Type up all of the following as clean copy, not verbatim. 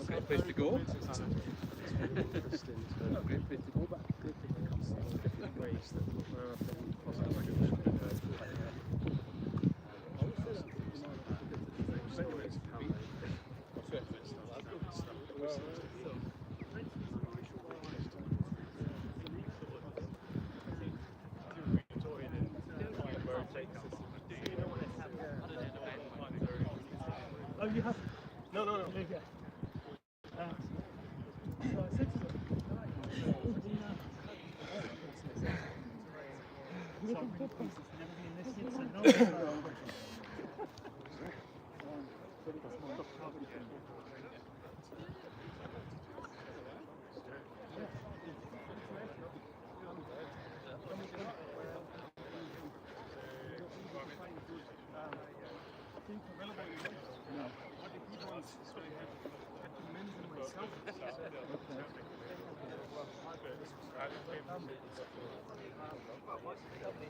Great place to go. Great place to go back. Oh, you have? No. So I said to them, some footprints has never been listed, so no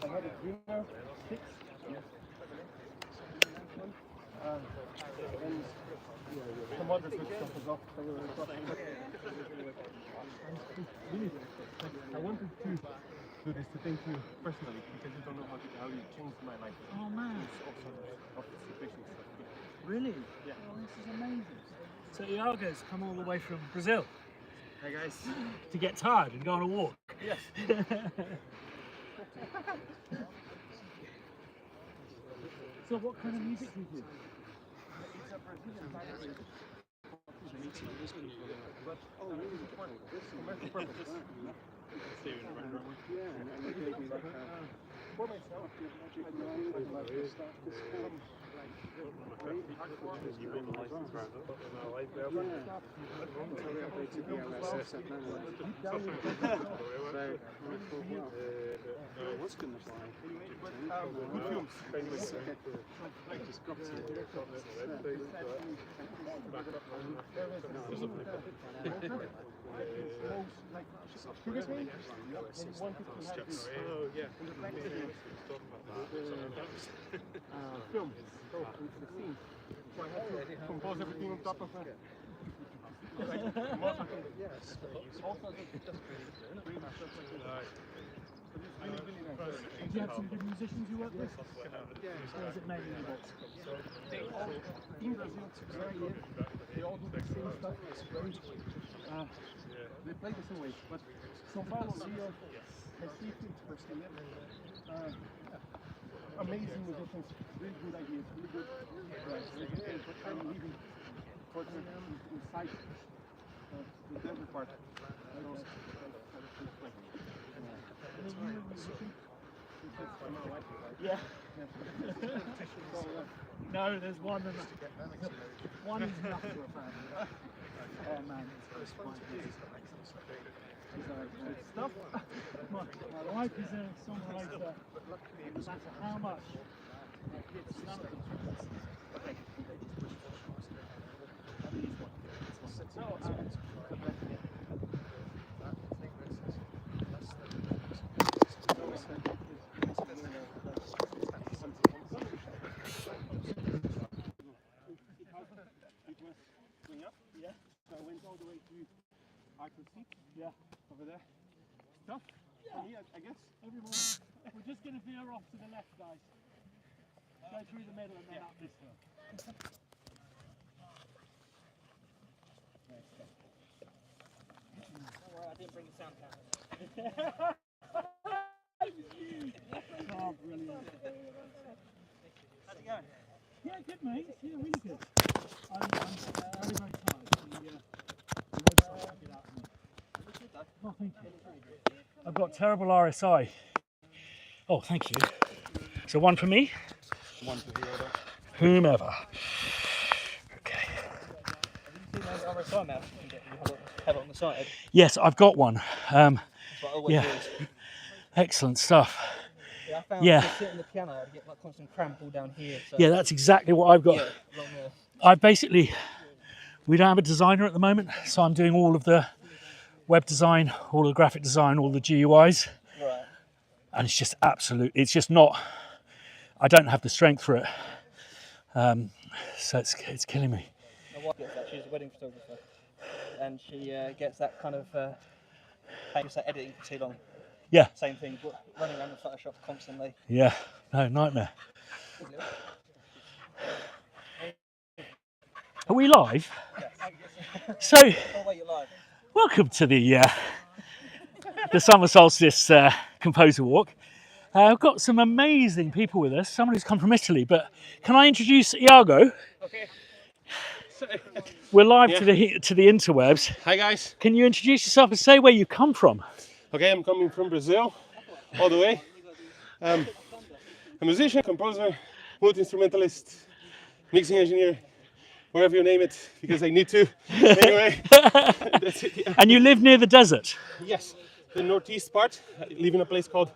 I had a greener 6. And some other good stuff as well. Really, I wanted to do this to thank you personally because you don't know how you changed my life. Oh man. Of the situation stuff. Really? Yeah. Oh, this is amazing. So Iago's come all the way from Brazil. Hey guys. To get tired and go on a walk. Yes. So what kind of music do you do? It's a Brazilian type. But really which one? This commercial purpose. For myself, film. So into the scene. So I had to compose everything on top of it. Also, really nice. And do you have some good musicians you work with? Or is it mainly you? In Brazil, they all do the same stuff. They play the same way, but São Paulo, Rio, Recife, amazing musicians, really good ideas, really good. But I'm leaving further inside the desert part. Yeah. No, there's one and one is enough for a fan. Oh man, it's quite good stuff. My wife is a songwriter. No matter how much it's none of them. Yeah, over there. Tough? Yeah. For me, I guess. Every morning. We're just going to veer off to the left, guys. Go through the middle and then up this hill. Don't worry, I didn't bring the sound camera. Oh, brilliant. How's it going? Yeah, good, mate. Yeah, really good. I'm very, very tired. Oh, thank you. I've got terrible RSI. Oh, thank you. So one for me? One for whomever. Okay. Have you seen those RSI maps you have it on the side? Yes, I've got one. That's what I always Yeah. use. Excellent stuff. Yeah, I found just sitting on the piano, I'd get like constant cramp all down here. So Yeah, that's exactly what I've got. yeah, along there. We don't have a designer at the moment, so I'm doing all of the web design, all the graphic design, all the GUIs. Right. And it's just absolute, it's just not, I don't have the strength for it. So it's killing me. My wife gets that. She's a wedding photographer, and she gets that kind of how you say editing for too long. Yeah, Same thing, but running around the Photoshop constantly. yeah, no, nightmare. Are we live? So, Oh wait, you're live. welcome to the Summer Solstice Composer Walk. I've got some amazing people with us, someone who's come from Italy, but can I introduce Iago? Okay. We're live to the interwebs. Hi guys. Can you introduce yourself and say where you come from? Okay, I'm coming from Brazil, all the way. A musician, composer, multi-instrumentalist, mixing engineer, whatever you name it, because I need to. Anyway, that's it. Yeah. And you live near the desert? Yes, the northeast part. I live in a place called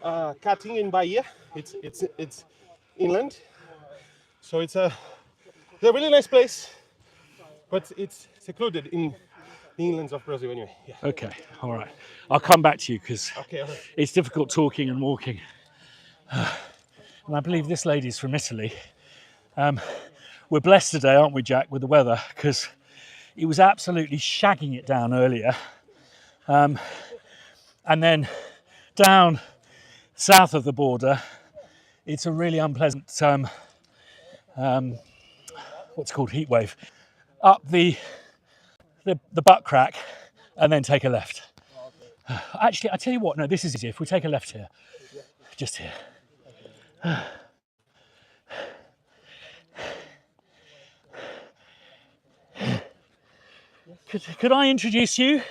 Caatinga in Bahia. It's inland, so it's a really nice place, but it's secluded in the inlands of Brazil anyway. Yeah. Okay, all right. I'll come back to you because Okay. All right. it's difficult talking and walking. And I believe this lady's from Italy. We're blessed today, aren't we, Jack, with the weather, because it was absolutely shagging it down earlier. And then down south of the border, it's a really unpleasant, what's called heat wave. Up the butt crack and then take a left. Actually, I tell you what, no, this is easier. If we take a left here, just here. Could I introduce you?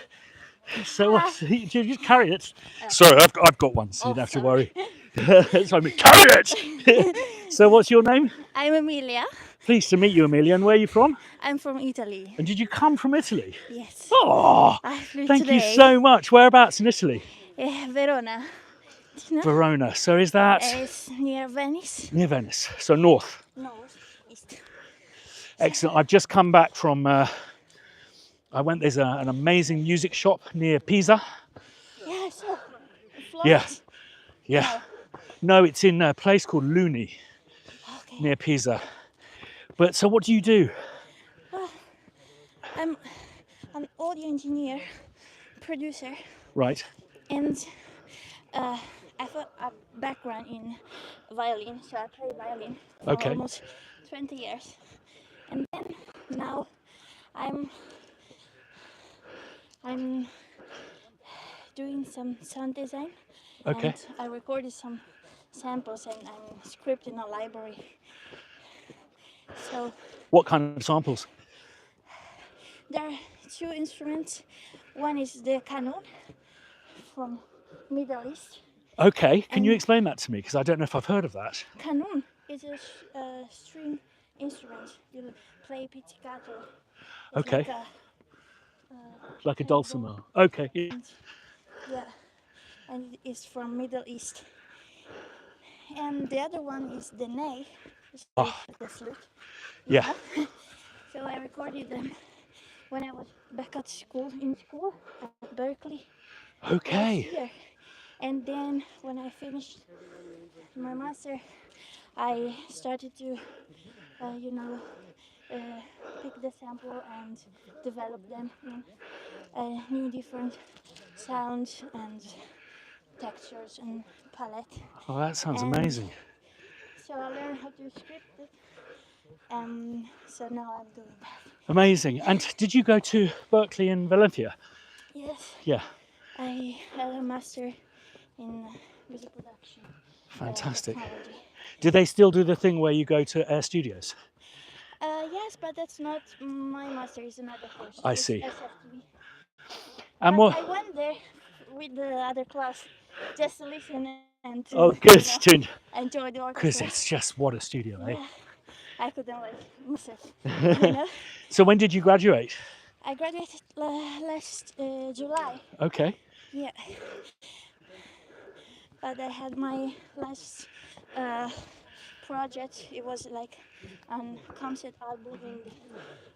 So you just carry it. Sorry, I've got one, so you don't have to worry. So carry it. So what's your name? I'm Emilia. Pleased to meet you, Amelia. And where are you from? I'm from Italy. And did you come from Italy? Yes. Oh, I flew thank today. you so much. Whereabouts in Italy? Verona. Do you know? Verona. So is that It's near Venice. near Venice? So north. North, east. Excellent. I've just come back from. There's an amazing music shop near Pisa. Yeah, I saw. Yeah. Florence. Yeah. No, it's in a place called Luni Okay. near Pisa. But so what do you do? I'm an audio engineer, producer, Right. and I have a background in violin, so I play violin for Okay. almost 20 years. And then now I'm doing some sound design. Okay. And I recorded some samples and I'm scripting a library. So What kind of samples? there are two instruments. One is the canon from Middle East. Okay. Can you And- explain that to me? Because I don't know if I've heard of that. Canon is a string instrument. You play pizzicato. It's Okay. Like a dulcimer. Okay. Yeah. Yeah, and it's from Middle East. And the other one is the ney, the flute. Yeah. So I recorded them when I was back at school, at Berkeley. Okay. Last year. And then when I finished my master, I started to, pick the sample and develop them in new different sounds and textures and palette. Oh, that sounds And- amazing. So I learned how to script it. So now I'm doing that. Amazing. And did you go to Berkeley and Valencia? Yes, Yeah. I had a master in music production. Fantastic. Technology. Do they still do the thing where you go to Air Studios? Yes, but that's not my master. It's another course. I It's see. SFTV. And But what? I went there with the other class just to listen and to, Oh, good. enjoy the orchestra. Because it's just what a studio, eh? Yeah, I couldn't miss it. You know? So when did you graduate? I graduated last July. Okay. Yeah. But I had my last project. It was like a concept album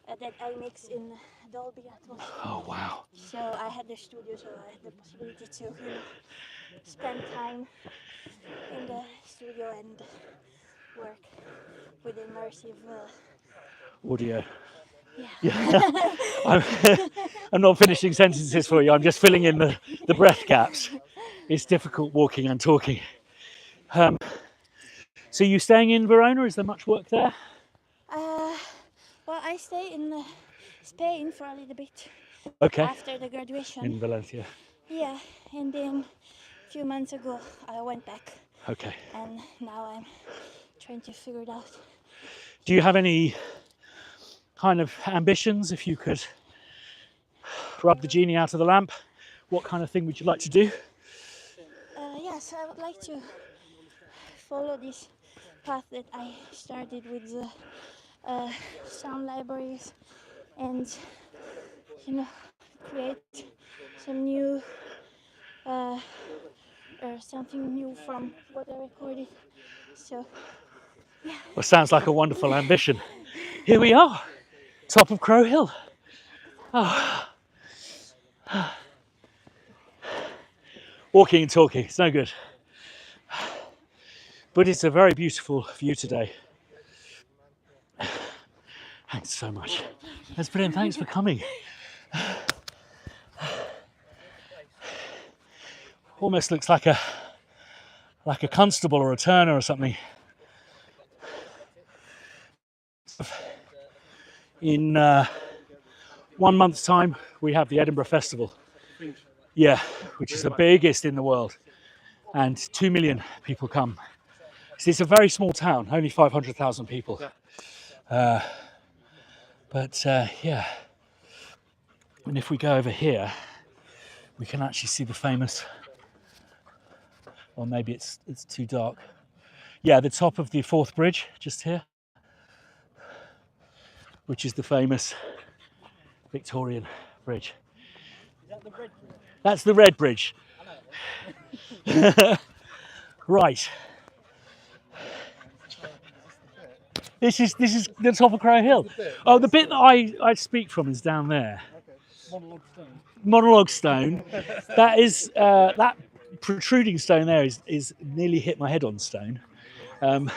that I mixed in Dolby Atmos. Oh, wow. So I had the studio, so I had the possibility to spend time in the studio and work with immersive. Audio. Yeah. I'm not finishing sentences for you. I'm just filling in the breath gaps. It's difficult walking and talking. So you staying in Verona? Is there much work there? Well, I stay in Spain for a little bit Okay. after the graduation. In Valencia. Yeah, and then a few months ago I went back, Okay. and now I'm trying to figure it out. Do you have any kind of ambitions? If you could rub the genie out of the lamp, what kind of thing would you like to do? Yes, I would like to follow this path that I started with the sound libraries, and create some new or something new from what I recorded. So yeah. Well, sounds like a wonderful ambition. Here we are, top of Crow Hill. Oh. Walking and talking, it's no good. But it's a very beautiful view today. Thanks so much. That's brilliant, thanks for coming. Almost looks like a constable or a turner or something. In 1 month's time, we have the Edinburgh Festival. Yeah, which is the biggest in the world. And 2 million people come. So it's a very small town, only 500,000 people. Yeah. And if we go over here, we can actually see the famous, or maybe it's too dark. Yeah, the top of the Forth Bridge, just here, which is the famous Victorian bridge. Is that the red bridge? That's the Red Bridge. Right. This is the top of Crow Hill. Oh, the bit that I speak from is down there. Monologue stone. Monologue stone. That is that protruding stone there is nearly hit my head on stone. But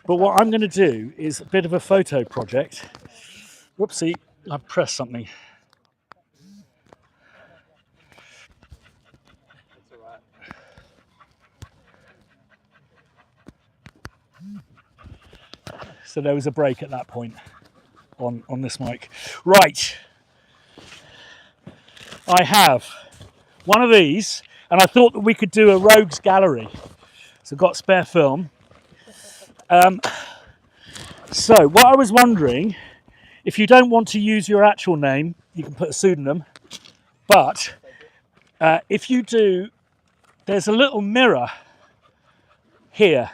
what I'm going to do is a bit of a photo project. Whoopsie, I've pressed something. So there was a break at that point on this mic. Right. I have one of these, and I thought that we could do a rogues gallery. So I've got spare film. So what I was wondering, if you don't want to use your actual name, you can put a pseudonym. But if you do, there's a little mirror here.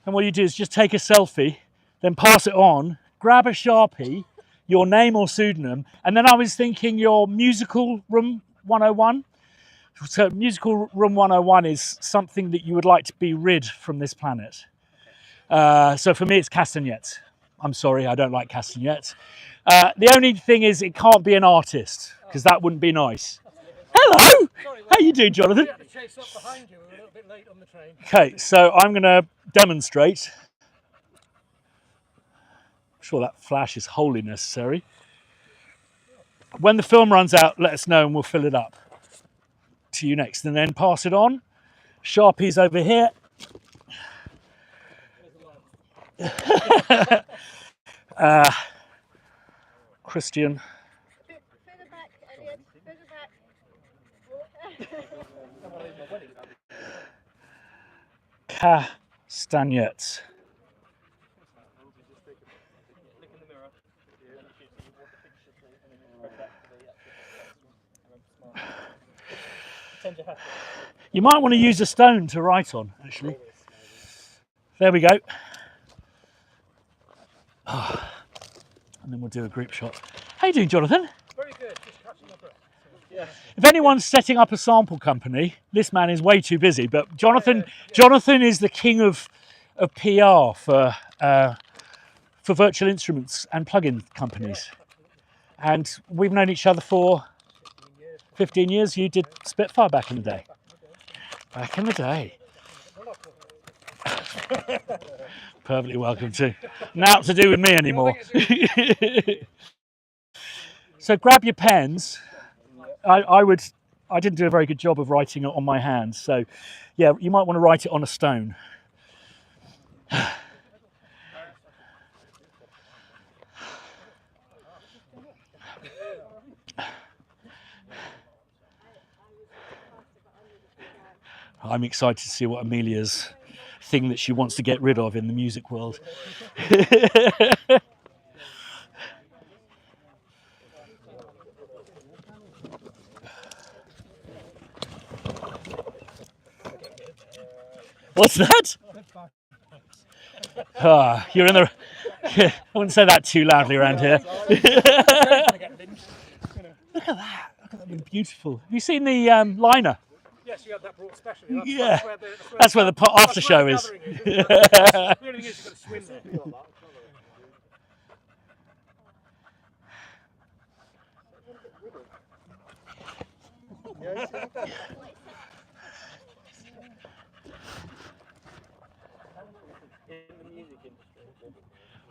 And what you do is just take a selfie, then pass it on, grab a Sharpie, your name or pseudonym, and then I was thinking your musical room 101. So musical room 101 is something that you would like to be rid from this planet. So for me, it's castagnettes. I'm sorry, I don't like castagnettes. The only thing is it can't be an artist, because that wouldn't be nice. Hello! How you doing, Jonathan? We had to chase up behind you. We were a little bit late on the train. Okay, so I'm going to demonstrate. I'm sure that flash is wholly necessary. When the film runs out, let us know and we'll fill it up to you next, and then pass it on. Sharpies over here. Christian. Further back, Elliot. Further back. Castagnettes. Look in the mirror. And you shoot what the picture says, and then you press that to the actual picture. Pretend you're happy. You might want to use a stone to write on, actually. There we go. Oh. And then we'll do a group shot. How you doing, Jonathan? Very good. Just catching my breath. Yeah. If anyone's setting up a sample company, this man is way too busy. But Jonathan is the king of PR for virtual instruments and plug-in companies. And we've known each other for 15 years. You did Spitfire back in the day. Back in the day. Perfectly welcome to. Not to do with me anymore. So grab your pens. I didn't do a very good job of writing it on my hand, so yeah, you might want to write it on a stone. I'm excited to see what Amelia's thing that she wants to get rid of in the music world. What's that? Ah, you're in the. I wouldn't say that too loudly around here. Look at that! Look at that, beautiful. Have you seen the liner? Yes, you had that brought specially. Yeah, that's where the after show is. The only thing is you've got to swim there.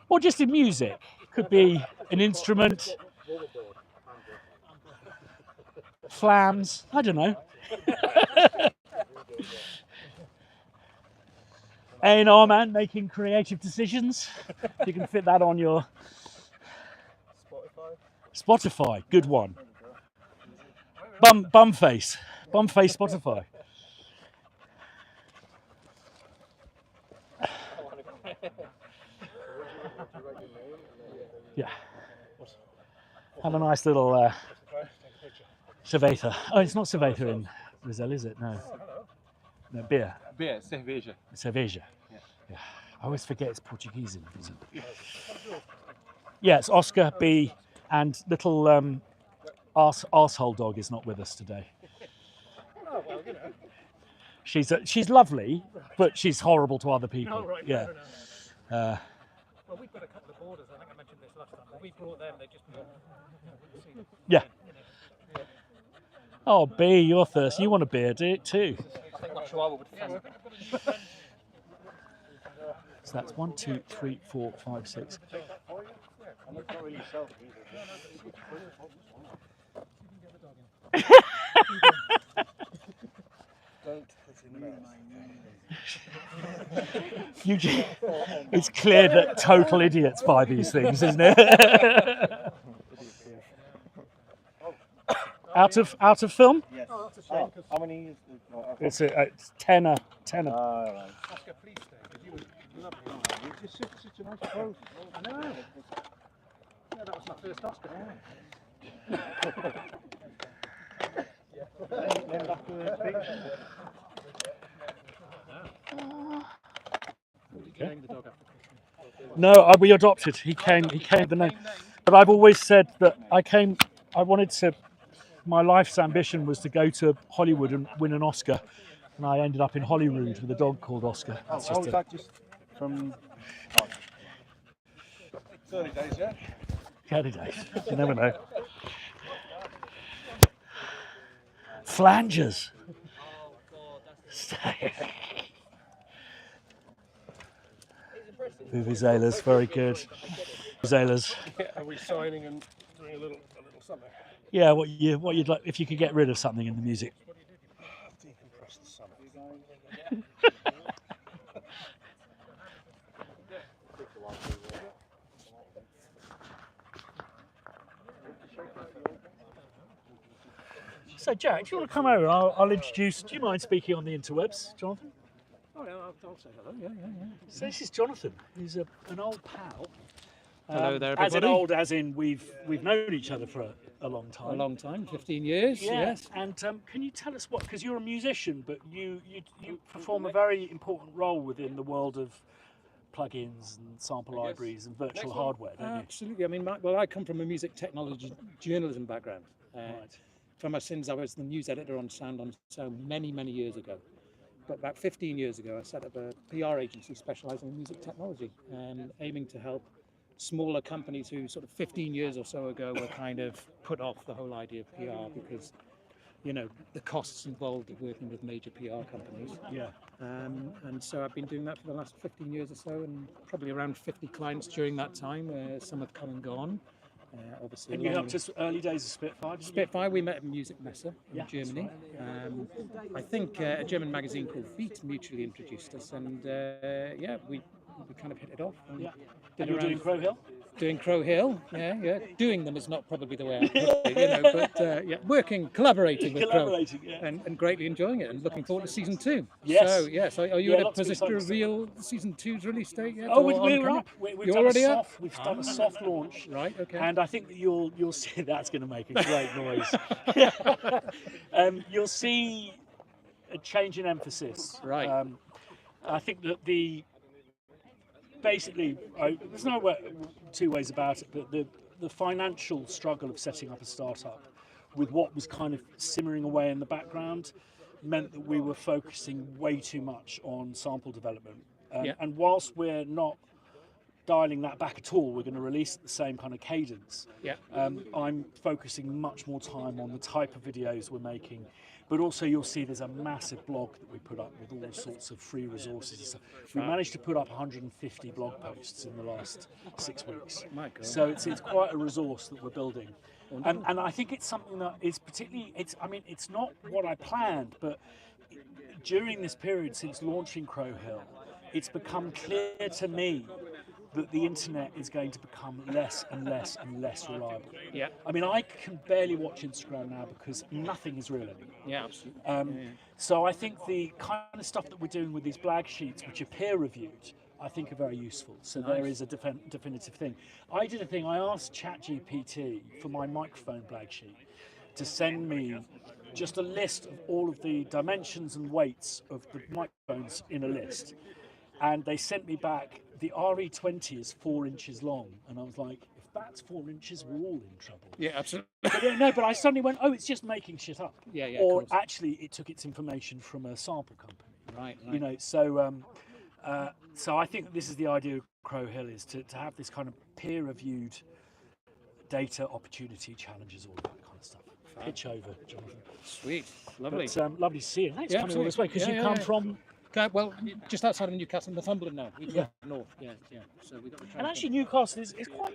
Or just in music. Could be an instrument, flams, I don't know. A&R man making creative decisions. You can fit that on your Spotify. Good one. Bumface Spotify. Yeah. Have a nice little cerveza. Oh, it's not cerveza in Brazil, is it? No. No, beer. Beer, cerveja. Cerveja. Yeah. I always forget it's Portuguese in Brazil. Yeah, it's Oscar, B, and little arsehole dog is not with us today. She's lovely, but she's horrible to other people. Oh, right, yeah. Well, we've got a couple of borders. I think I mentioned this last time. But we brought them. They just. Yeah. Oh, B, you're thirsty. You want a beer, do it too. I think my chihuahua would defend. So that's 1, 2, 3, 4, 5, 6. It's clear that total idiots buy these things, isn't it? Out of film? Yes. Oh, that's a shame. How many is It's a tenner. Oscar, please stay. Because you were lovely. It's such a nice process. I know. Yeah, that was my first Oscar. Named after the picture. Did you name the dog after Christmas? No, we adopted. He came the name. But I've always said that I wanted to. My life's ambition was to go to Hollywood and win an Oscar, and I ended up in Holyrood with a dog called Oscar. That's Is that just from early days, yeah? early days. You never know. Flanges. Vuvuzelas, very good. Vuvuzelas. Are we signing and doing a little something? Yeah, what you'd like if you could get rid of something in the music. Decompress the summer. So, Jack, do you want to come over? I'll introduce. Do you mind speaking on the interwebs, Jonathan? Oh, yeah, I'll say hello. Yeah. So this is Jonathan, who's an old pal. Hello there, As in everybody. old, as in we've known each other for a long time. A long time, 15 years. Yeah. Yes. And can you tell us what? Because you're a musician, but you perform a very important role within the world of plugins and sample libraries and virtual hardware, don't you? Absolutely. I mean, I come from a music technology journalism background. Right. From my sins, I was the news editor on Sound On Sound many years ago. But about 15 years ago, I set up a PR agency specialising in music technology and aiming to help smaller companies who sort of 15 years or so ago were kind of put off the whole idea of PR because you know, the costs involved of working with major PR companies. Yeah. And so I've been doing that for the last 15 years or so, and probably around 50 clients during that time. Some have come and gone. Obviously, And you helped us early days of Spitfire. Spitfire, we met at Music Messe in Yeah, Germany. I think a German magazine called Beat mutually introduced us, and yeah, we kind of hit it off. And Yeah. did And you're doing around- Crow Hill? Doing Crow Hill, yeah. Doing them is not probably the way I put it, you know, but yeah, working, collaborating with Crow, Yeah. and greatly enjoying it, and looking forward to season 2. Yes. So yes, are you Yeah, in a lots of position to exciting reveal season 2's release date yet? Oh, or on we're camera? up. We've You're done already a up? soft. We've done a soft launch. Right. Okay. And I think that you'll see that's going to make a great noise. You'll see a change in emphasis. Right. I think that basically there's no two ways about it, but the financial struggle of setting up a startup with what was kind of simmering away in the background meant that we were focusing way too much on sample development. And whilst we're not dialing that back at all, we're going to release at the same kind of cadence. Yeah. I'm focusing much more time on the type of videos we're making, but also you'll see there's a massive blog that we put up with all sorts of free resources and stuff. We managed to put up 150 blog posts in the last 6 weeks. My God. So it's quite a resource that we're building. And I think it's something that is particularly, it's not what I planned, but during this period since launching Crow Hill, it's become clear to me that the internet is going to become less and less and less reliable. Yeah. I mean, I can barely watch Instagram now because nothing is real anymore. Yeah, absolutely. So I think the kind of stuff that we're doing with these blag sheets, which are peer reviewed, I think are very useful. So there is a definitive thing. I did a thing, I asked ChatGPT for my microphone blag sheet to send me just a list of all of the dimensions and weights of the microphones in a list. And they sent me back, the RE20 is 4 inches long. And I was like, if that's 4 inches, we're all in trouble. Yeah, absolutely. But I suddenly went, oh, it's just making shit up. Yeah, of Or course. actually, it took its information from a sample company. Right. You know, so I think this is the idea of Crow Hill, is to have this kind of peer-reviewed data opportunity challenges, all that kind of stuff. Pitch over, Jonathan. Sweet. Lovely. But, lovely to see you. Thanks Yeah, for coming all this way, because you come from... Well, just outside of Newcastle, Northumberland now. We go north. Yeah. So we got the train. And actually, Newcastle is quite...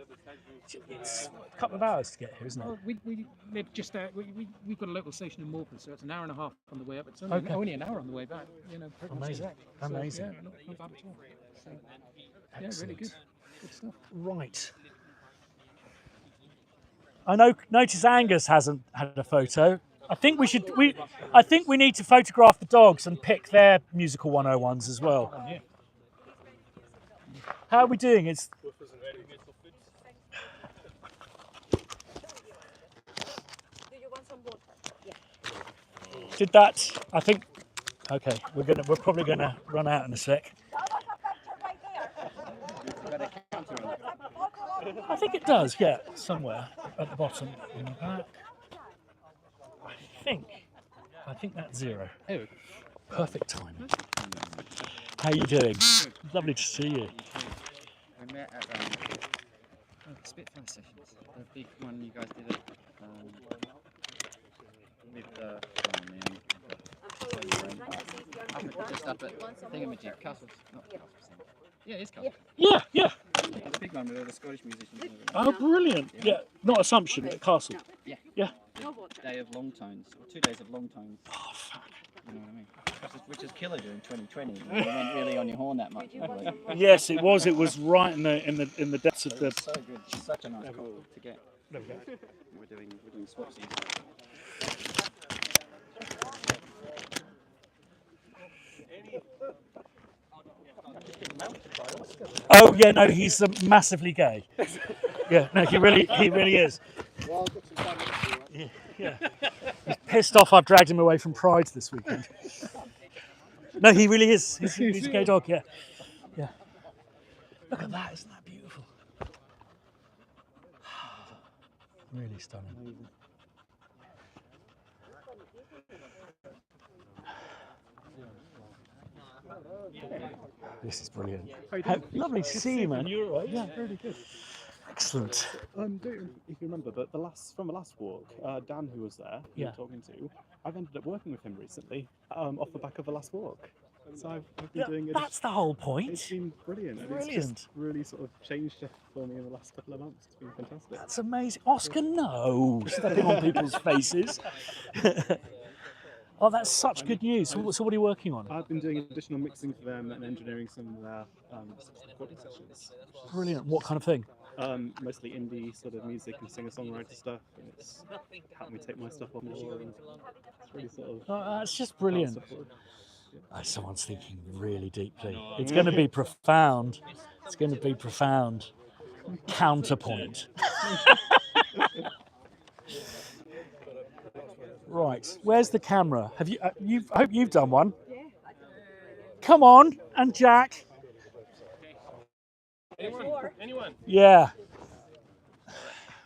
It's a couple of hours to get here, isn't it? Well, we live just out. We've got a local station in Morpeth, so it's an hour and a half on the way up. It's only an hour on the way back. You know, pretty much Amazing. direct. Amazing. So, yeah, not bad at all. So, yeah, Excellent. really good. Good stuff. Right. I notice Angus hasn't had a photo. I think we need to photograph the dogs and pick their musical 101s as well. Yeah. How are we doing? Did that? I think. Okay, we're probably gonna run out in a sec. I think it does. Yeah, somewhere at the bottom in the back. I think that's 0. Oh. Perfect timing. How you doing? Lovely to see you. We met at Spitfire sessions, the big one you guys did it with the just up at Thingamajig, Castle, not Castle. Yeah, it's Castle. Yeah. The big one with all the Scottish musicians. Oh, brilliant. Yeah, not Assumption, but Castle. Yeah. Day of long tones, or 2 days of long tones. Oh, fuck. You know what I mean? Which is killer during 2020. You weren't really on your horn that much. Yes, it was. It was right in the depths of the. So good. Such a nice call to get. There we go. We're doing swapsies. Oh yeah, no, he's massively gay. Yeah, no, he really is. Yeah. He's pissed off I've dragged him away from Pride this weekend. No, he really is. He's a gay dog, yeah. Look at that, isn't that beautiful? Really stunning. This is brilliant. Lovely to see you, man. You're all right? Yeah, really good. Excellent. Don't know if you remember, but from the last walk, Dan, who was there, who we were talking to, I've ended up working with him recently off the back of the last walk. So I've been doing it. That's the whole point. It's been brilliant. And it's Brilliant. just really sort of changed it for me in the last couple of months. It's been fantastic. That's amazing. Oscar, no. Stepping on people's faces. Oh, that's such good news. So what are you working on? I've been doing additional mixing for them and engineering some of their recording sessions. Brilliant. What kind of thing? Mostly indie sort of music and singer-songwriter stuff. And it's helped me take my stuff on more. And it's really sort of... Oh, that's just brilliant. Oh, someone's thinking really deeply. It's going to be profound. It's going to be profound. Counterpoint. Right, where's the camera? Have you? I hope you've done one. Come on, and Jack. Anyone? Yeah.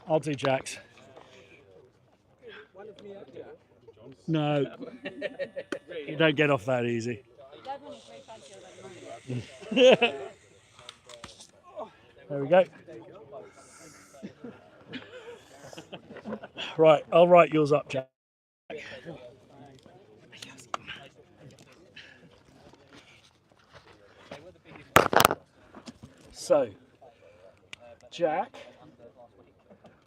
I'll do Jack's. No, you don't get off that easy. There we go. Right, I'll write yours up, Jack. So, Jack,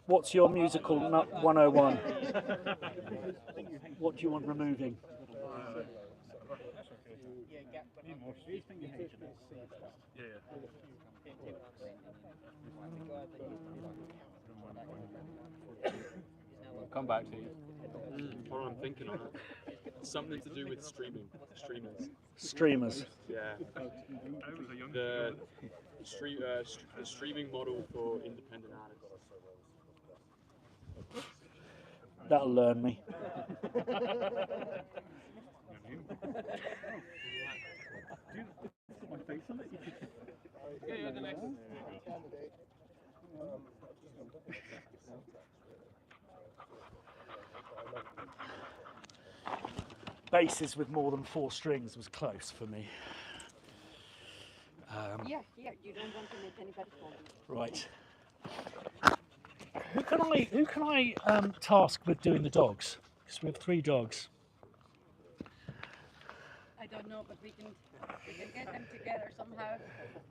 what's your musical nut 101? What do you want removing? I'll come back to you. What I'm thinking on it. Something to do with streamers. Streamers. Yeah. The streaming model for independent artists. That'll learn me. Yeah, the next. Basses with more than 4 strings was close for me. Yeah, you don't want to make anybody fall. Right. Who can I task with doing the dogs? Because we have 3 dogs. I don't know, but we can get them together somehow.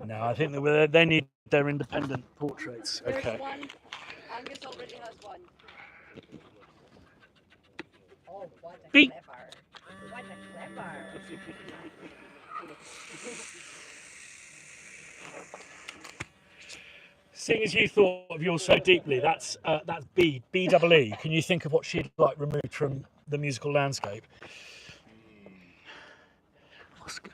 No, I think that they need their independent portraits. There's Okay. one. Angus already has one. Oh, what a Beep. clever. What a clever. Seeing as you thought of yours so deeply, that's B-double-E. Can you think of what she'd like removed from the musical landscape? Oscar.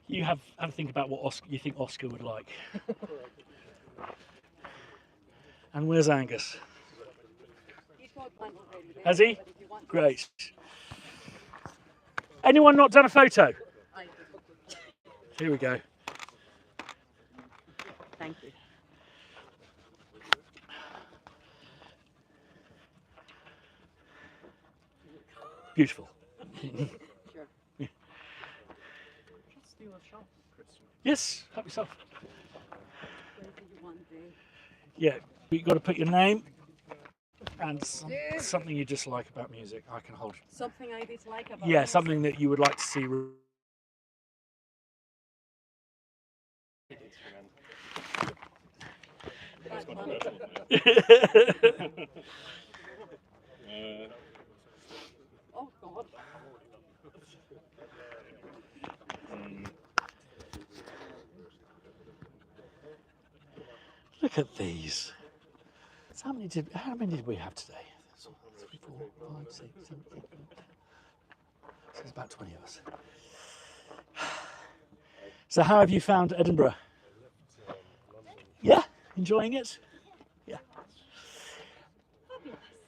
You have a think about what you think Oscar would like. And where's Angus? He's got one already. Has he? But if you want Great. Anyone not done a photo? I do. Here we go. Thank you. Beautiful. Sure. Yes, help yourself. Where do you want the... Yeah, you've got to put your name and something you dislike about music. I can hold. Something I dislike about Yeah, music? something that you would like to see. That's one. Oh, God. Look at these. So how many did we have today? 3, 4, 5, 6, 7, 8, 9. So there's about 20 of us. So how have you found Edinburgh? Yeah, enjoying it? Yeah.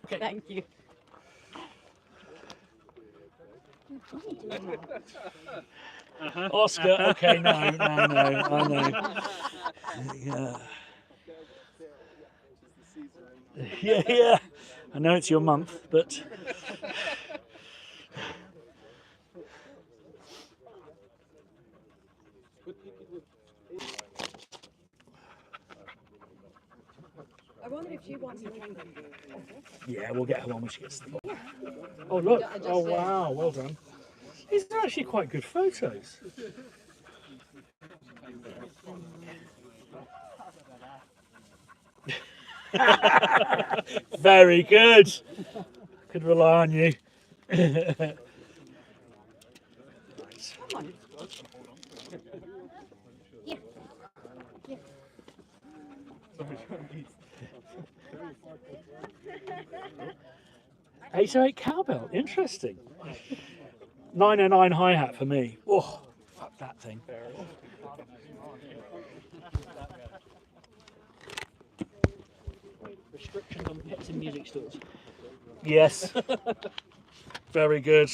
Okay. Thank you. Oscar, okay, no, I know. Yeah. Yeah. I know it's your month, but I wonder if she wants to. Yeah, we'll get her on when she gets to the bottom. Oh, look. Oh, wow. Well done. These are actually quite good photos. Very good. Could rely on you. Eight oh eight cowbell. Interesting. 909 hi hat for me. Oh, fuck that thing. Restrictions on pets in music stores. Yes. Very good.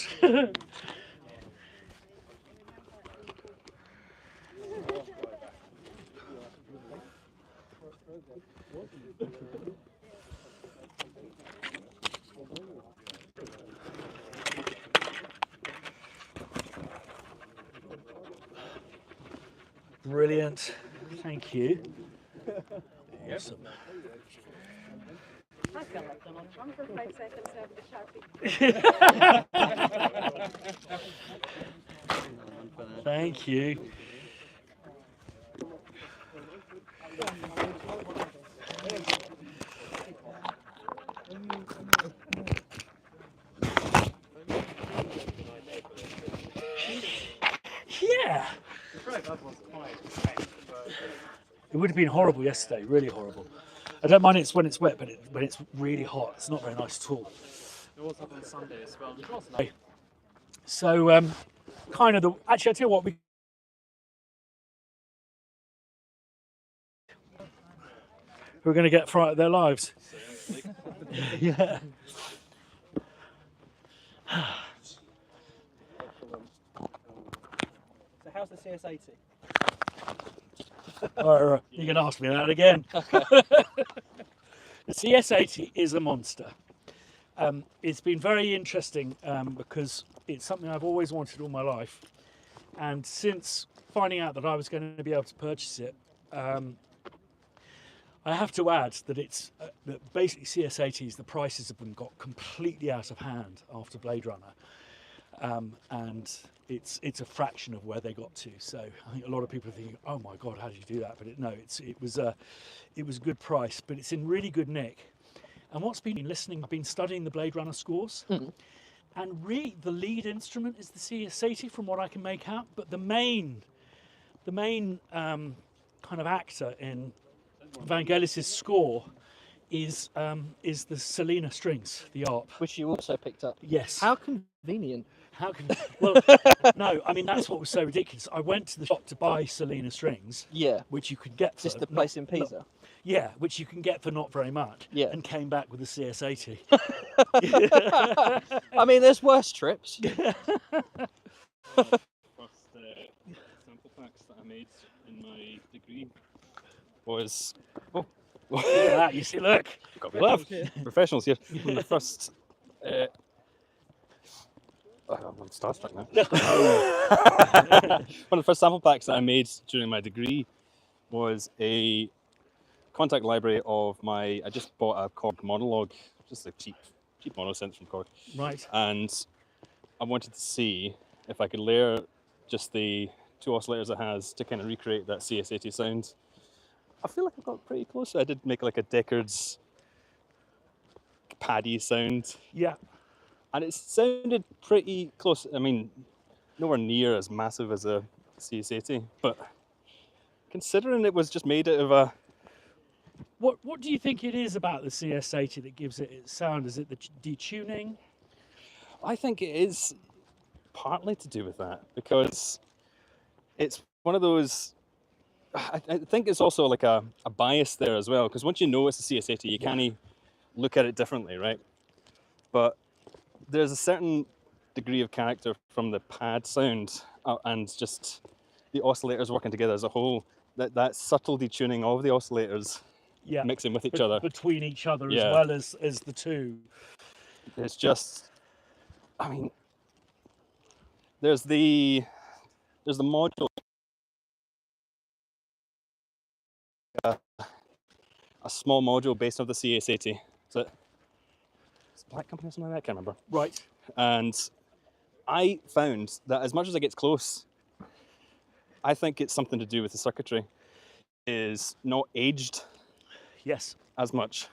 Brilliant. Thank you. Awesome. I feel like Donald Trump for 5 seconds there with a Sharpie. Thank you. Yeah. It would have been horrible yesterday, really horrible. I don't mind it's when it's wet, but when it's really hot, it's not very nice at all. It was up on Sunday as well. So, kind of the. Actually, I tell you what, we're going to get frightened their lives. Yeah. So how's the CS80? Or, you can ask me that again. The CS80 is a monster. It's been very interesting because it's something I've always wanted all my life. And since finding out that I was going to be able to purchase it, I have to add that it's that basically CS80s, the prices have been got completely out of hand after Blade Runner. And it's a fraction of where they got to. So I think a lot of people are thinking, "Oh my God, how did you do that?" But it was a good price, but it's in really good nick. And what's been listening, I've been studying the Blade Runner scores, and really the lead instrument is the CS80 from what I can make out. But the main kind of actor in Vangelis's score is the Selena strings, the ARP. Which you also picked up. Yes. How convenient. How can? Well, no. I mean, that's what was so ridiculous. I went to the shop to buy Selena strings. Yeah. Which you could get. Just the place in Pisa. Yeah, which you can get for not very much. Yeah. And came back with a CS80. I mean, there's worse trips. First sample packs that I made in my degree was Look at that, you see, look. got me laugh. Professionals here. One of the first. I'm starstruck now. One of the first sample packs that I made during my degree was a contact library of my. I just bought a Korg monologue, just a cheap mono synth from Korg. Right. And I wanted to see if I could layer just the 2 oscillators it has to kind of recreate that CS80 sound. I feel like I got pretty close. I did make like a Deckard's paddy sound. Yeah. And it sounded pretty close. I mean, nowhere near as massive as a CS80, but considering it was just made out of a... What do you think it is about the CS80 that gives it its sound? Is it the detuning? I think it is partly to do with that, because it's one of those... I think it's also like a bias there as well, because once you know it's a CS80, you kind of look at it differently, right? But there's a certain degree of character from the pad sound and just the oscillators working together as a whole, that subtle detuning of the oscillators mixing with each other. Between each other as well as the two. It's just, I mean, there's the module. a small module based on the CS80. Is it Black Company or something like that? I can't remember. Right. And I found that as much as it gets close, I think it's something to do with the circuitry is not aged Yes. as much.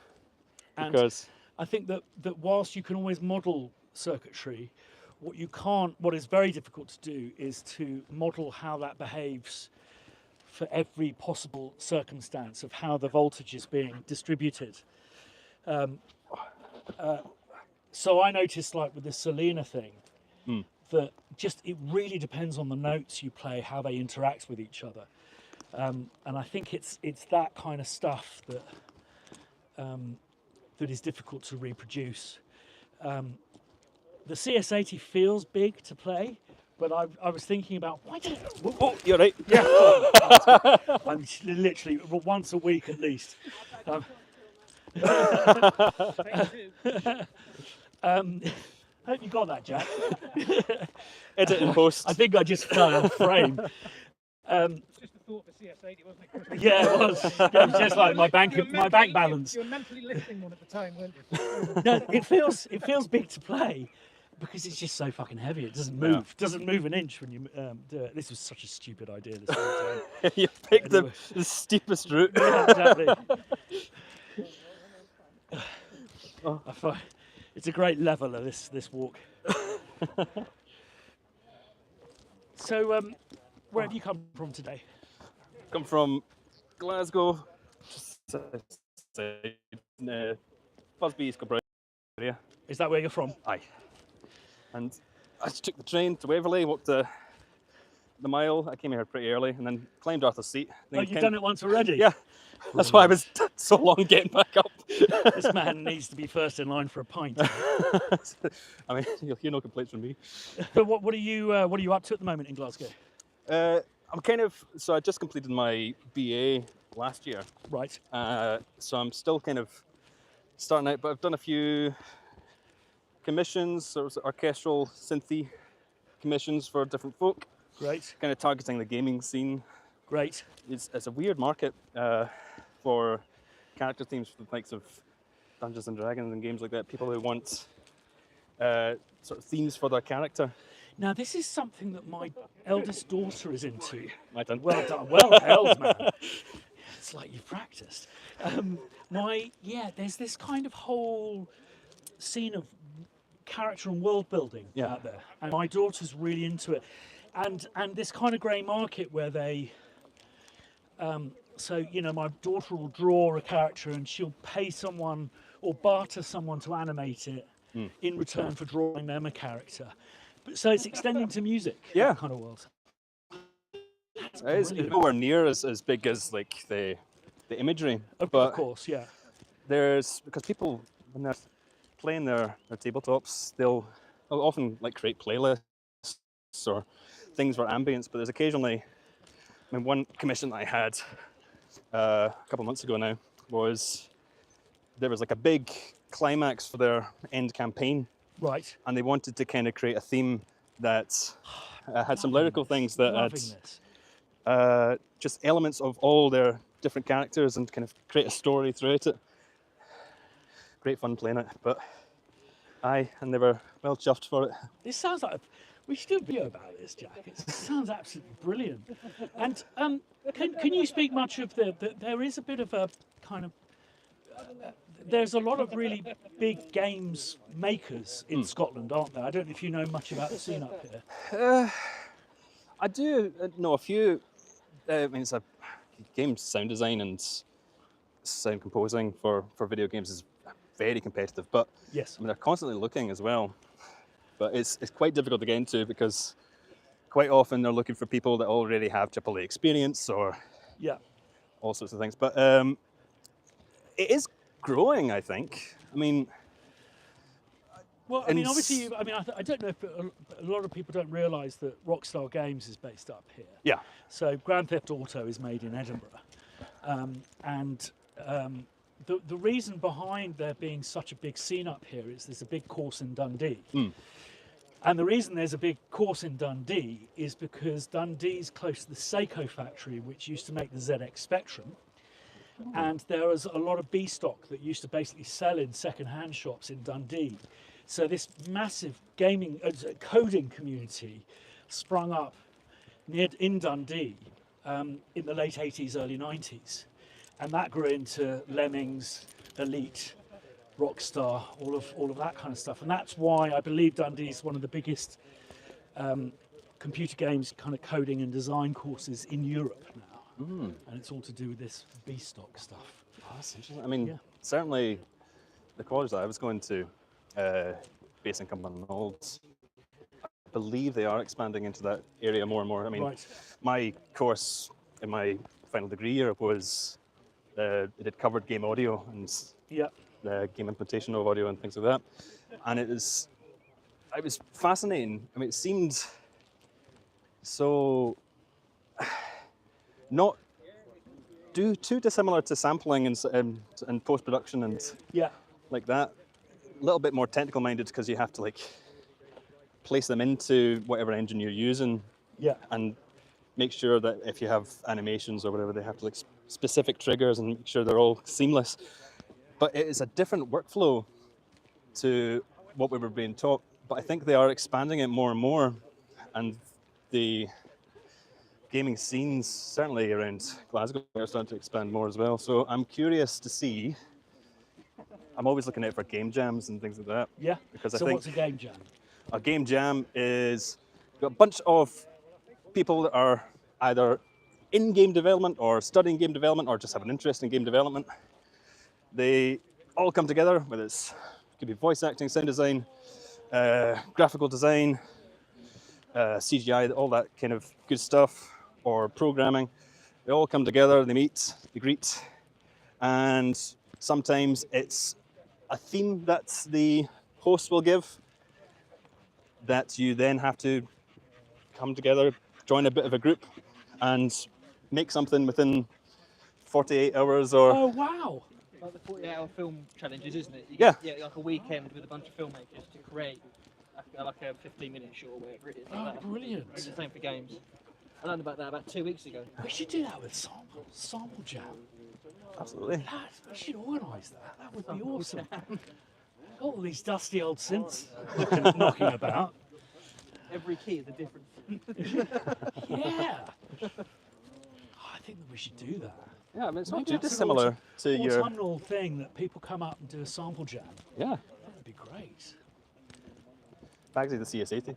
And Because I think that whilst you can always model circuitry, what is very difficult to do is to model how that behaves for every possible circumstance of how the voltage is being distributed. So I noticed, like with the Selena thing, that just it really depends on the notes you play, how they interact with each other, and I think it's that kind of stuff that that is difficult to reproduce. The CS80 feels big to play, but I was thinking about why did it? oh, you're right. Yeah, I'm literally once a week at least. I hope you got that, Jack. Edit and post. I think I just fell out of frame. Just the thought of the CS80, wasn't it, Chris? Yeah, it was. It was just like my bank balance. You were mentally lifting one at the time, weren't you? No, it feels big to play because it's just so fucking heavy. It doesn't move. Yeah. Doesn't move an inch when you do it. This was such a stupid idea this whole time. You picked Anyway. the steepest route. Yeah, exactly. I find it's a great leveler, this walk. So, where have you come from today? Come from Glasgow, just Busby, East Kilbride area. Is that where you're from? Aye. And I just took the train to Waverley, walked the mile. I came here pretty early and then climbed Arthur's Seat. Oh, you've done it once already? Yeah. That's why I was so long getting back up. This man needs to be first in line for a pint. I mean, you'll hear no complaints from me. But what are you up to at the moment in Glasgow? So I just completed my BA last year. Right. So I'm still kind of starting out, but I've done a few commissions, sort of orchestral synthy commissions for different folk. Great. Kind of targeting the gaming scene. Great. It's a weird market for character themes for the likes of Dungeons and Dragons and games like that. People who want sort of themes for their character. Now, this is something that my eldest daughter is into. Well done. Well done. Well held, man. It's like you've practiced. There's this kind of whole scene of character and world building out there, and my daughter's really into it. And this kind of grey market where they, my daughter will draw a character and she'll pay someone or barter someone to animate it in return for drawing them a character. So it's extending to music, that kind of world. It's nowhere near as big as like the imagery. Of course, yeah. Because people, when they're playing their tabletops, they'll often like create playlists or things for ambience, but there's occasionally, one commission that I had a couple of months ago now was there was like a big climax for their end campaign. Right. And they wanted to kind of create a theme that had some lyrical things that had just elements of all their different characters and kind of create a story throughout it. Great fun playing it, but and they were well chuffed for it. This sounds like we should do a video about this, Jack. It sounds absolutely brilliant. And can you speak much of there is a bit of a kind of there's a lot of really big games makers in Scotland, aren't there? I don't know if you know much about the scene up here. I do know a few. It's a games sound design and sound composing for video games is very competitive, but yes, they're constantly looking as well. But it's quite difficult to get into because quite often they're looking for people that already have AAA experience or all sorts of things. But it is growing, I think. Well, obviously, I don't know if a lot of people don't realise that Rockstar Games is based up here. Yeah. So Grand Theft Auto is made in Edinburgh, the reason behind there being such a big scene up here is there's a big course in Dundee. And the reason there's a big course in Dundee is because Dundee's close to the Seiko factory, which used to make the ZX Spectrum. And there was a lot of B stock that used to basically sell in second-hand shops in Dundee. So this massive gaming, coding community sprung up in Dundee in the late 80s, early 90s. And that grew into Lemmings, Elite, Rockstar, all of that kind of stuff. And that's why I believe Dundee is one of the biggest computer games kind of coding and design courses in Europe now. And it's all to do with this B stock stuff. Oh, that's interesting. I mean, certainly the college that I was going to, based in Cumbernauld, I believe they are expanding into that area more and more. I mean, my course in my final degree year was, it had covered game audio and the game implementation of audio and things like that. And it was fascinating. I mean, it seemed so not too dissimilar to sampling and post-production and like that. A little bit more technical minded because you have to like place them into whatever engine you're using and make sure that if you have animations or whatever, they have to like specific triggers and make sure they're all seamless. But it is a different workflow to what we were being taught. But I think they are expanding it more and more, and the gaming scenes, certainly around Glasgow, are starting to expand more as well. So I'm curious to see. I'm always looking out for game jams and things like that. Yeah. Because so I think what's a game jam? A game jam is a bunch of people that are either in game development or studying game development or just have an interest in game development. They all come together, whether it could be voice acting, sound design, graphical design, CGI, all that kind of good stuff, or programming. They all come together, they meet, they greet, and sometimes it's a theme that the host will give that you then have to come together, join a bit of a group, and make something within 48 hours or... Oh, wow! Like the 48-hour film challenges, isn't it? Yeah, like a weekend with a bunch of filmmakers to create like a 15-minute short or whatever it is. Oh, brilliant. It's the same for games. I learned about that about 2 weeks ago. We should do that with sample jam. Absolutely. We should organise that. That would be awesome. All these dusty old synths knocking about. Every key is a different. Yeah. I think that we should do that. Yeah, I mean, it's not Maybe too that's an dissimilar to your... autumnal thing that people come up and do a sample jam. Yeah. That would be great. Bagsy the CS80.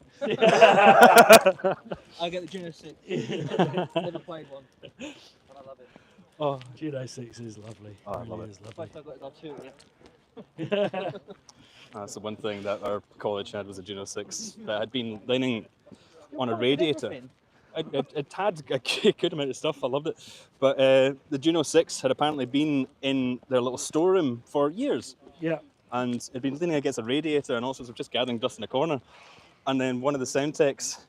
I get the Juno 6. Never played one, but I love it. Oh, Juno 6 is lovely. Oh, I love it. Is In lovely. fact, I've got it on 2, yeah. That's the one thing that our college had was a Juno 6 that had been leaning on a radiator. It had a good amount of stuff, I loved it. But the Juno 6 had apparently been in their little storeroom for years. Yeah. And it'd been leaning against a radiator and all sorts of just gathering dust in a corner. And then one of the sound techs,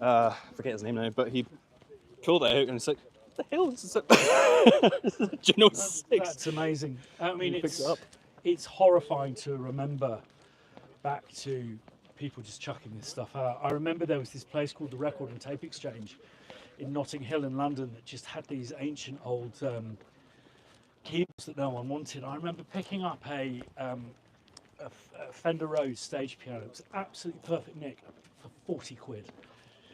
I forget his name now, but he pulled it out and it's like, what the hell is this? This is a Juno 6. That's amazing. I mean, He picks it up. it's horrifying to remember back to people just chucking this stuff out. I remember there was this place called the Record and Tape Exchange in Notting Hill in London that just had these ancient old keyboards that no one wanted. I remember picking up a Fender Rhodes stage piano. It was absolutely perfect nick for 40 quid.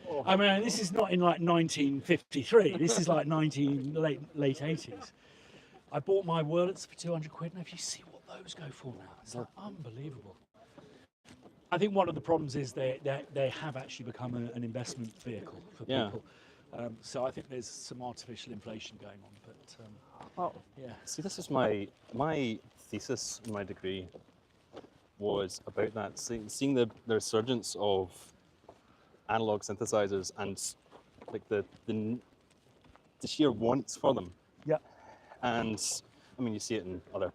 Oh. I mean, this is not in like 1953. This is like late 80s. I bought my Wurlitz for 200 quid, and if you see what those go for now, it's like unbelievable. I think one of the problems is they have actually become an investment vehicle for people. So I think there's some artificial inflation going on. But yeah. See, this is my thesis in my degree was about that, seeing the resurgence of analog synthesizers and like the sheer wants for them. Yeah. And I mean, you see it in other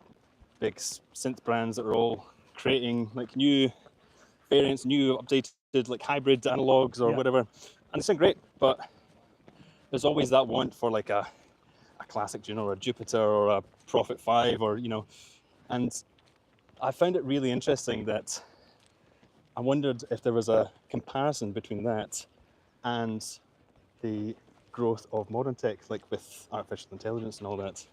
big synth brands that are all creating like new variants, new updated like hybrid analogs or whatever, and they sound great. But there's always that want for like a classic Juno or a Jupiter or a Prophet 5 or and I found it really interesting that I wondered if there was a comparison between that and the growth of modern tech, like with artificial intelligence and all that?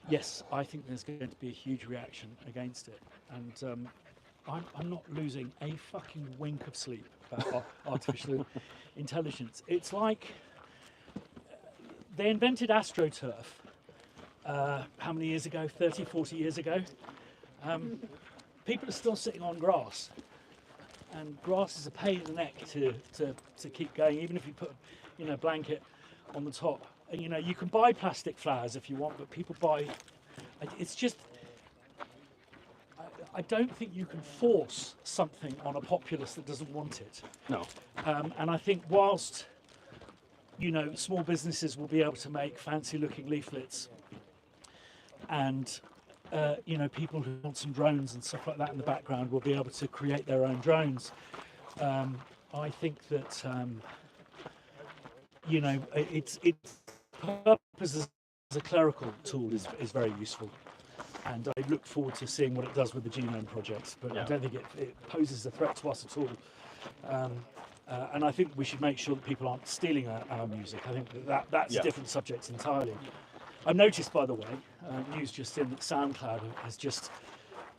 Yes, I think there's going to be a huge reaction against it, and I'm not losing a fucking wink of sleep about artificial intelligence. It's like they invented AstroTurf how many years ago? 30, 40 years ago. People are still sitting on grass, and grass is a pain in the neck to keep going, even if you put, you know, a blanket on the top. And, you know, you can buy plastic flowers if you want, but people buy. It's just. I don't think you can force something on a populace that doesn't want it. No. And I think whilst, you know, small businesses will be able to make fancy-looking leaflets, and you know, people who want some drones and stuff like that in the background will be able to create their own drones. I think that you know, its purpose as a clerical tool is very useful, and I look forward to seeing what it does with the Genome Project. But I don't think it poses a threat to us at all. And I think we should make sure that people aren't stealing our music. I think that's a different subject entirely. I've noticed, by the way, news just in, that SoundCloud has just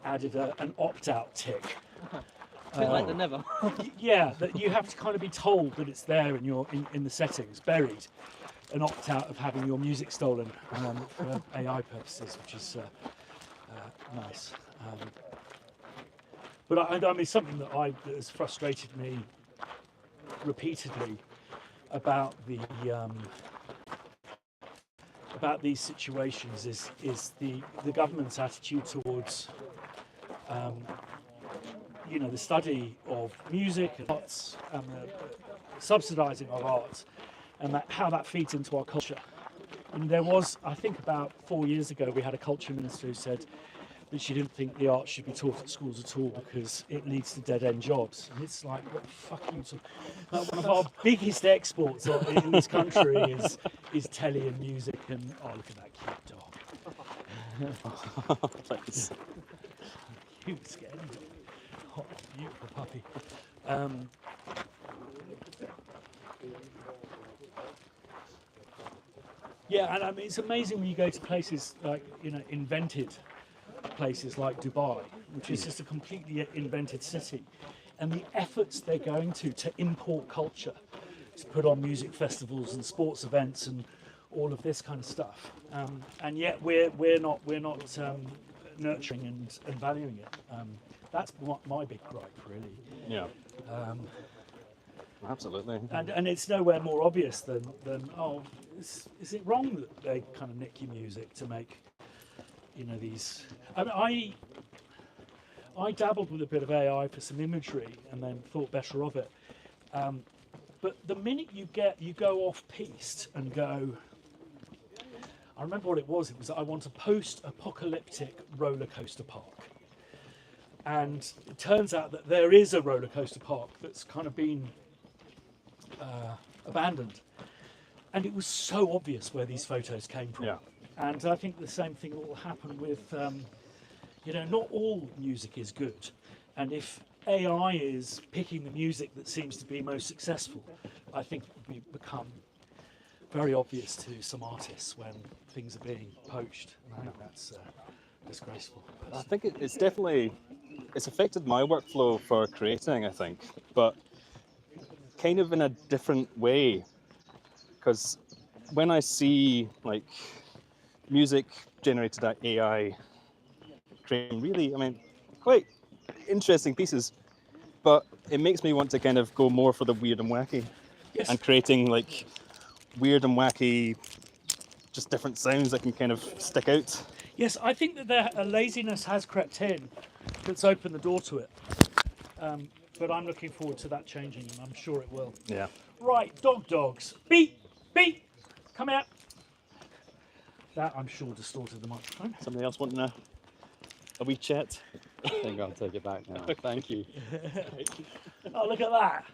added an opt-out tick. A bit like the Never. Yeah, that you have to kind of be told that it's there in the settings, buried, an opt-out of having your music stolen for AI purposes, which is nice. But I mean, something that has frustrated me repeatedly about these situations is the government's attitude towards you know, the study of music and arts and the subsidising of arts, and how that feeds into our culture. And there was, I think about 4 years ago, we had a culture minister who said that she didn't think the arts should be taught at schools at all because it leads to dead-end jobs. And it's like, what the fuck are you talking about? One of our biggest exports in this country is telly and music, and oh, look at that cute dog. Thanks. Cute, scared. Oh, beautiful puppy. Yeah, and I mean, it's amazing when you go to places like, you know, invented places like Dubai, which is just a completely invented city, and the efforts they're going to import culture, to put on music festivals and sports events and all of this kind of stuff, and yet we're not nurturing and valuing it. That's my big gripe, really. Yeah. Absolutely. And it's nowhere more obvious than oh, is it wrong that they kind of nick your music to make, you know, these? I mean, I dabbled with a bit of AI for some imagery and then thought better of it. But the minute you go off piste and go, I remember what it was. It was I want a post-apocalyptic roller coaster park. And it turns out that there is a roller coaster park that's kind of been abandoned. And it was so obvious where these photos came from. Yeah. And I think the same thing will happen with, you know, not all music is good. And if AI is picking the music that seems to be most successful, I think it will become very obvious to some artists when things are being poached. And I think that's disgraceful. I think it's definitely, it's affected my workflow for creating, I think, but kind of in a different way. Because when I see like music generated by AI creating really, I mean, quite interesting pieces, but it makes me want to kind of go more for the weird and wacky. Yes. And creating like weird and wacky, just different sounds that can kind of stick out. Yes, I think that a laziness has crept in that's opened the door to it. But I'm looking forward to that changing, and I'm sure it will. Yeah. Right, dogs. Beep, beep, come out. That, I'm sure, distorted the microphone. Somebody else wanting a wee chat? I think I'll take it back now. Thank you. Oh, look at that.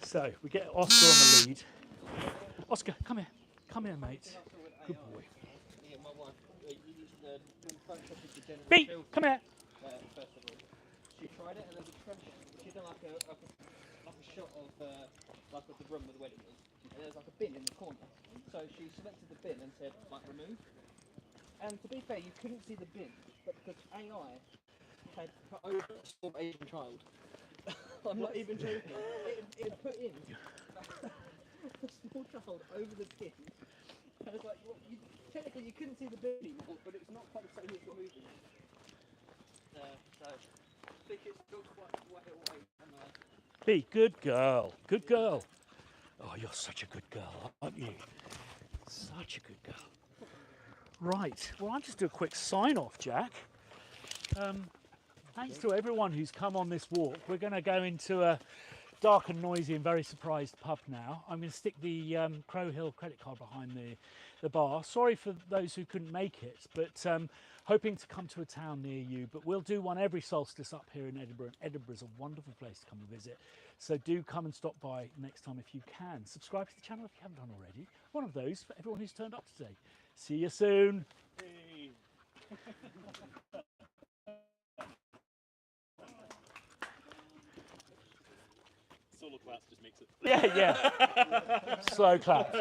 So, we get Oscar on the lead. Oscar, come here. Come here, mate. Good boy. Beep, come here. She tried it and then she done like a shot of like of the room where the wedding was, and there was like a bin in the corner. So she selected the bin and said like remove. And to be fair, you couldn't see the bin, but because AI had put over a small Asian child. I'm not even joking. It put in a small child over the bin. And it's like, well, technically you couldn't see the bin anymore, but it's not quite the same as removing it. So I think it's still quite way away from Be good girl. Good girl. Oh, you're such a good girl, aren't you? Such a good girl. Right. Well, I'll just do a quick sign off, Jack. Thanks to everyone who's come on this walk. We're going to go into a dark and noisy and very surprised pub now. I'm going to stick the Crow Hill credit card behind the bar. Sorry for those who couldn't make it, but hoping to come to a town near you. But we'll do one every solstice up here in Edinburgh. And Edinburgh's a wonderful place to come and visit. So do come and stop by next time if you can. Subscribe to the channel if you haven't done already. One of those for everyone who's turned up today. See you soon. Hey. Solo claps just makes it. Yeah. Slow clap.